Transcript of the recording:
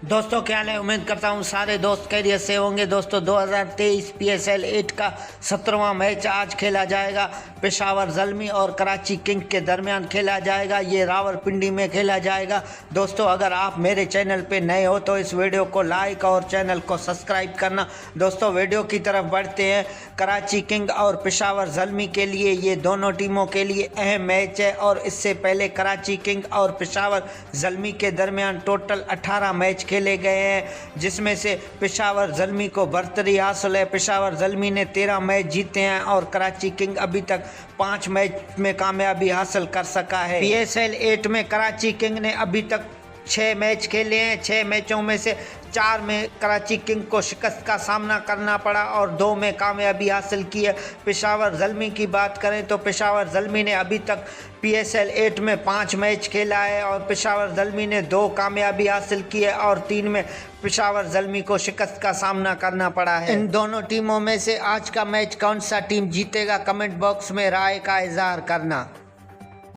दोस्तों क्या हाल है। उम्मीद करता हूँ सारे दोस्त खैरियत से होंगे। दोस्तों 2023 PSL 8 का 17वां मैच आज खेला जाएगा। पेशावर ज़ल्मी और कराची किंग के दरमियान खेला जाएगा। ये रावलपिंडी में खेला जाएगा। दोस्तों अगर आप मेरे चैनल पे नए हो तो इस वीडियो को लाइक और चैनल को सब्सक्राइब करना। दोस्तों वीडियो की तरफ बढ़ते हैं। कराची किंग और पेशावर ज़ल्मी के लिए ये दोनों टीमों के लिए अहम मैच है और इससे पहले कराची किंग और पेशावर ज़ल्मी के दरमियान टोटल 18 मैच खेले गए हैं, जिसमें से पेशावर ज़ल्मी को बरतरी हासिल है। पेशावर ज़ल्मी ने 13 मैच जीते हैं और कराची किंग अभी तक 5 मैच में कामयाबी हासिल कर सका है। PSL 8 में कराची किंग ने अभी तक 6 मैच खेले हैं। 6 मैचों में से 4 में कराची किंग को शिकस्त का सामना करना पड़ा और 2 में कामयाबी हासिल की है। पेशावर ज़ल्मी की बात करें तो पेशावर ज़ल्मी ने अभी तक PSL 8 में 5 मैच खेला है और पेशावर ज़ल्मी ने 2 कामयाबी हासिल की है और 3 में पेशावर ज़ल्मी को शिकस्त का सामना करना पड़ा है। इन दोनों टीमों में से आज का मैच कौन सा टीम जीतेगा, कमेंट बॉक्स में राय का इजहार करना।